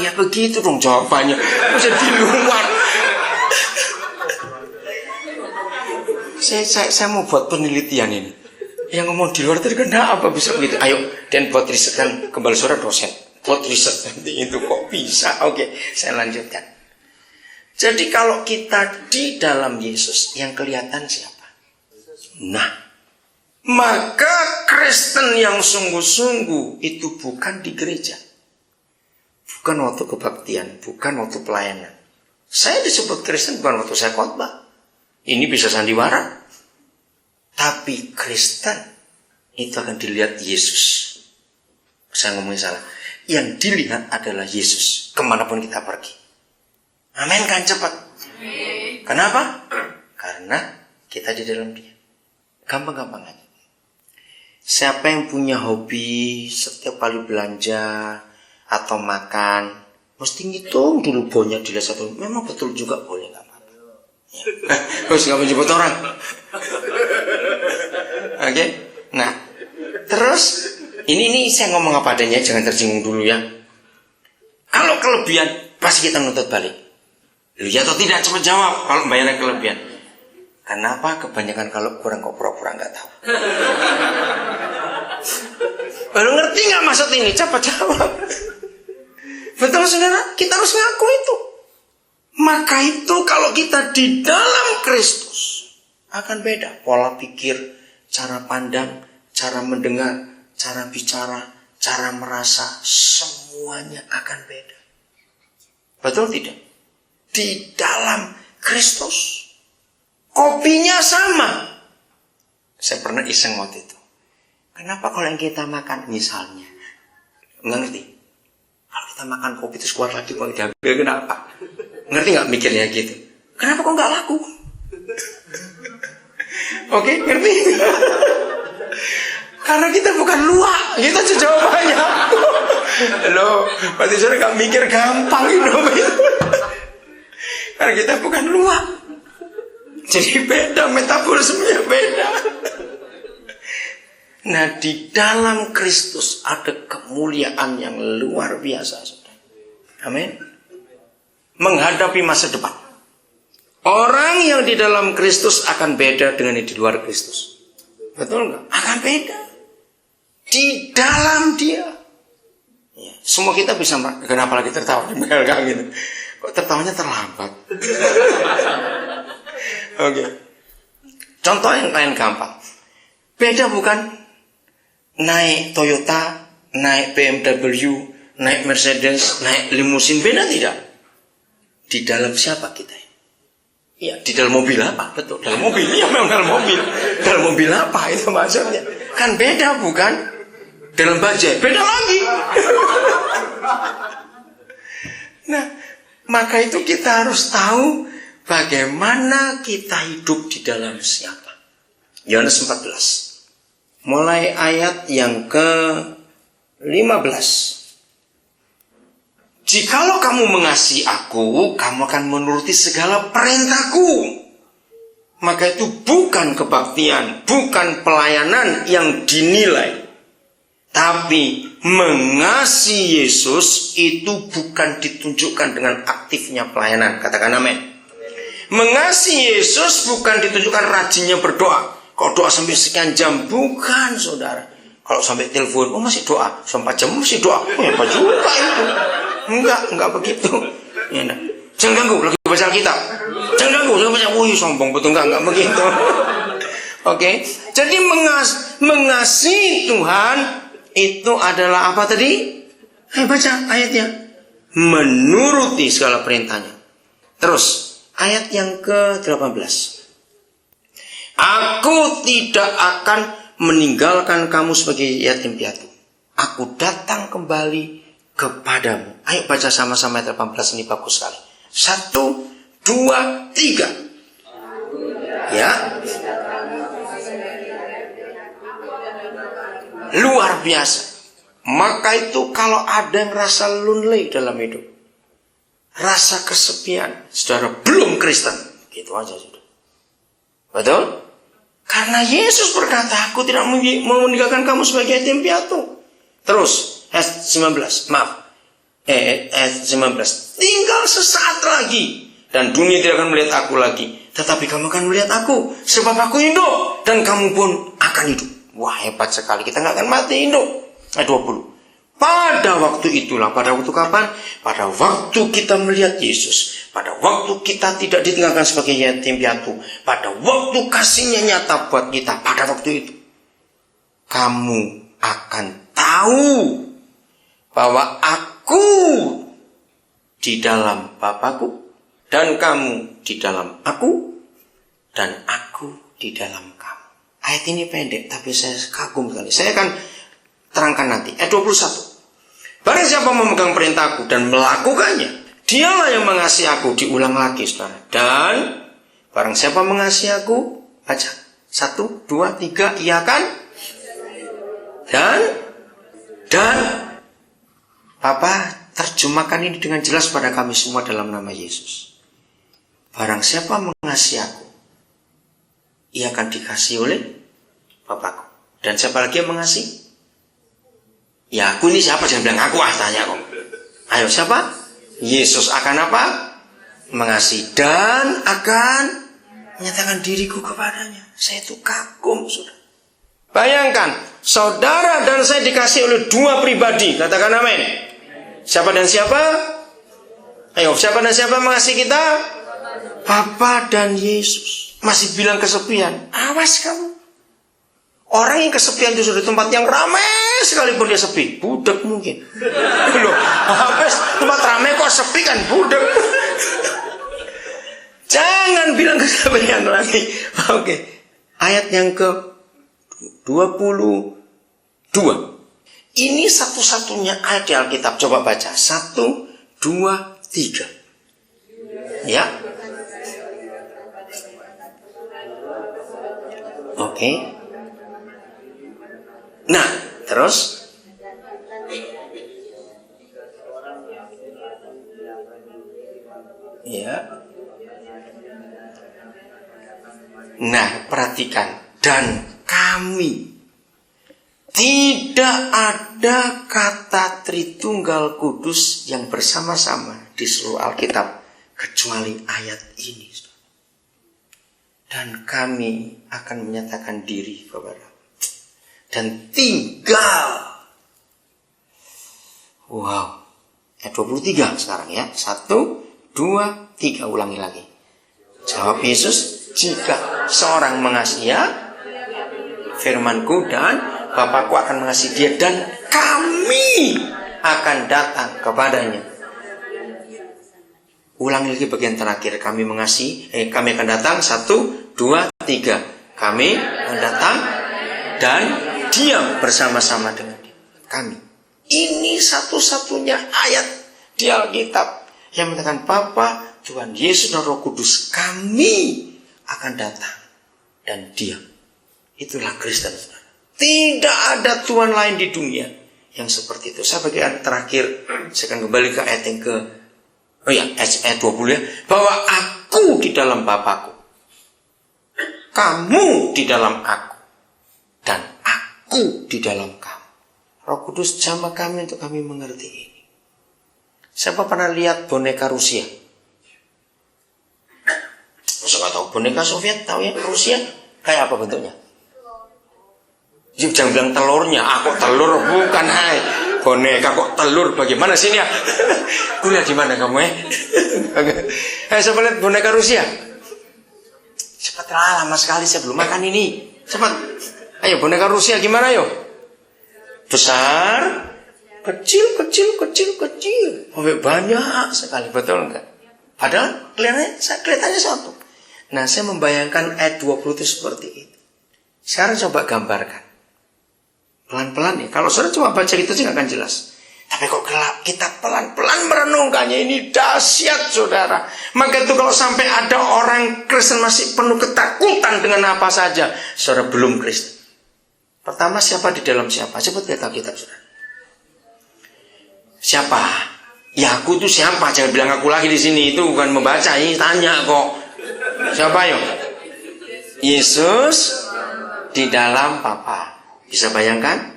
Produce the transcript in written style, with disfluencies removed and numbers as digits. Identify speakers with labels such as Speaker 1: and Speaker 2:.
Speaker 1: Ya begitu dong jawabannya. Bisa di luar. Saya mau buat penelitian ini. Yang ngomong di luar tadi kenapa bisa begitu? Ayo, dan buat riset kan kembali suara dosen. Buat riset nanti itu kok bisa? Oke, saya lanjutkan. Jadi kalau kita di dalam Yesus, yang kelihatan siapa? Nah, maka Kristen yang sungguh-sungguh itu bukan di gereja, bukan waktu kebaktian, bukan waktu pelayanan. Saya disebut Kristen bukan waktu saya khotbah. Ini bisa sandiwara. Tapi Kristen itu akan dilihat Yesus. Saya ngomongin salah. Yang dilihat adalah Yesus kemanapun kita pergi. Amin kan cepat. Kenapa? Karena kita di dalam Dia. Gampang-gampang aja. Siapa yang punya hobi setiap kali belanja atau makan mesti ngitung dulu bonnya dilihat satu. Memang betul juga boleh, nggak apa-apa. Terus nggak menyebut orang. Oke. Nah, terus ini saya ngomong apa adanya, jangan tersinggung dulu ya. Kalau kelebihan pasti kita nuntut balik. Lu ya atau tidak, cepat jawab kalau bayarnya kelebihan. Kenapa? Kebanyakan kalau kurang kok pura-pura nggak tahu. Lu ngerti nggak maksud ini? Cepat jawab. Betul saudara, kita harus ngaku itu. Maka itu kalau kita di dalam Kristus akan beda. Pola pikir, cara pandang, cara mendengar, cara bicara, cara merasa, semuanya akan beda. Betul tidak? Di dalam Kristus. Kopinya sama. Saya pernah iseng waktu itu. Kenapa kalau yang kita makan misalnya, ngerti? Kalau kita makan kopi terus keluar lagi kok diambil, kenapa? Ngerti nggak mikirnya gitu? Kenapa kok nggak laku? Oke, ngerti? Karena kita bukan luak, kita jawabannya. Loh, berarti saya nggak mikir gampang hidup itu. Karena kita bukan luak. Jadi beda, metabolismenya beda. Nah, di dalam Kristus ada kemuliaan yang luar biasa, saudara. Amin. Menghadapi masa depan. Orang yang di dalam Kristus akan beda dengan yang di luar Kristus. Betul nggak? Akan beda. Di dalam Dia. Ya, semua kita bisa. Kenapa lagi tertawa? Gitu. Kok tertawanya terlambat? Oke. Contoh yang lain gampang. Beda bukan? Naik Toyota, naik BMW, naik Mercedes, naik limusin, beda tidak? Di dalam siapa kita? Ya, di dalam mobil apa? Betul, dalam mobil. Ya, memang dalam mobil. Dalam mobil apa itu maksudnya? Kan beda bukan? Dalam bajai, beda lagi. Nah, maka itu kita harus tahu bagaimana kita hidup di dalam siapa. Yohanes 14. Mulai ayat yang ke-15. Jikalau kamu mengasihi aku, kamu akan menuruti segala perintahku. Maka itu bukan kebaktian, bukan pelayanan yang dinilai. Tapi mengasihi Yesus itu bukan ditunjukkan dengan aktifnya pelayanan. Katakan amin. Mengasihi Yesus bukan ditunjukkan rajinnya berdoa. Kalau doa sampai sekian jam, bukan saudara. Kalau sampai telepon, oh masih doa. Sampai 4 jam masih doa. Oh apa juga itu. Enggak begitu. Ya, nah. Jangan ganggu, lagi baca Alkitab. Jangan ganggu, jangan baca. Wih sombong, betul enggak begitu. Oke. Jadi mengasihi Tuhan itu adalah apa tadi? Baca ayatnya. Menuruti segala perintahnya. Terus, ayat yang ke-18. Aku tidak akan meninggalkan kamu sebagai yatim piatu. Aku datang kembali kepadamu. Ayo baca sama-sama ayat 18, ini bagus sekali. 1, 2, 3. Ya. Luar biasa. Maka itu kalau ada yang rasa lonely dalam hidup, rasa kesepian, saudara belum Kristen, gitu aja sudah. Betul? Karena Yesus berkata, aku tidak mau meninggalkan kamu sebagai yatim piatu. Terus, ayat 19, maaf. ayat 19. Tinggal sesaat lagi dan dunia tidak akan melihat aku lagi, tetapi kamu akan melihat aku, sebab aku hidup dan kamu pun akan hidup. Wah, hebat sekali, kita nggak akan mati, hidup. Ayat 20. Pada waktu itulah, pada waktu kapan? Pada waktu kita melihat Yesus, pada waktu kita tidak ditinggalkan sebagai yatim piatu, pada waktu kasihnya nyata buat kita, pada waktu itu kamu akan tahu bahwa aku di dalam Bapakku, dan kamu di dalam aku, dan aku di dalam kamu. Ayat ini pendek, tapi saya kagum sekali. Saya akan terangkan nanti. Ayat 21. Barang siapa memegang perintahku dan melakukannya, dialah yang mengasihi aku. Diulang lagi, saudara. Dan barang siapa mengasihi aku, baca. 1, 2, 3, ia akan. Dan Papa terjemahkan ini dengan jelas pada kami semua dalam nama Yesus. Barang siapa mengasihi aku, ia akan dikasihi oleh Bapakku. Dan siapa lagi yang mengasihi? Ya, aku ini siapa? Jangan bilang aku, tanya kok. Ayo, siapa? Yesus akan apa? Mengasihi dan akan menyatakan diriku kepadanya. Saya itu kagum, saudara. Bayangkan, saudara dan saya dikasih oleh dua pribadi. Katakan amin. Siapa dan siapa? Ayo, siapa dan siapa mengasihi kita? Bapa dan Yesus. Masih bilang kesepian. Awas kamu. Orang yang kesepian itu sudah tempat yang ramai sekalipun dia sepi. Budak mungkin. Loh, habis tempat ramai kok sepi kan budak. Jangan bilang kesepian lagi. Oke. Ayat yang ke-22. Ini satu-satunya ayat di Alkitab. Coba baca. 1, 2, 3. Ya. Oke. Nah, terus ya. Nah, perhatikan. Dan kami, tidak ada kata Tritunggal Kudus yang bersama-sama di seluruh Alkitab kecuali ayat ini. Dan kami akan menyatakan diri kepada dan tinggal. Wow. Ayat 23 sekarang ya. 1, 2, 3. Ulangi lagi. Jawab Yesus, jika seorang mengasihi firmanku dan Bapakku akan mengasihi dia, dan kami akan datang kepadanya. Ulangi lagi bagian terakhir. Kami mengasihi, kami akan datang. 1, 2, 3. Kami akan datang dan diam bersama-sama dengan dia. Kami. Ini satu-satunya ayat di Alkitab yang mengatakan Bapa, Tuhan Yesus dan Roh Kudus, kami akan datang dan diam. Itulah Kristen. Tidak ada Tuhan lain di dunia yang seperti itu. Saya bagian terakhir, saya akan kembali ke ayat yang ayat 20 ya. Bahwa aku di dalam Bapakku, kamu di dalam aku, dan aku di dalam kamu. Roh Kudus jamah kami untuk kami mengerti ini. Siapa pernah lihat boneka Rusia? Masa nggak tahu boneka Soviet? Tahu ya Rusia? Kayak apa bentuknya? Jangan bilang telurnya. Aku telur bukan hai. Boneka kok telur? Bagaimana sini ya? Kuliah di mana kamu ya? Siapa lihat boneka Rusia? Cepat lah, lama sekali saya belum makan ini. Cepat. Ayo boneka Rusia gimana yo? Besar, kecil. Sampai banyak sekali, betul enggak? Padahal kelihatannya satu. Nah, saya membayangkan ayat 20 itu seperti itu. Sekarang coba gambarkan. Pelan-pelan ya. Kalau saudara cuma baca itu sih nggak akan jelas. Tapi kok kita pelan-pelan merenungkannya, ini dahsyat saudara. Maka itu kalau sampai ada orang Kristen masih penuh ketakutan dengan apa saja, saudara belum Kristen. Pertama, siapa di dalam siapa? Coba lihat Alkitab saudara. Siapa? Ya aku itu siapa? Jangan bilang aku lagi di sini. Itu bukan membaca, ini tanya kok. Siapa yuk? Yesus di dalam Bapa. Bisa bayangkan?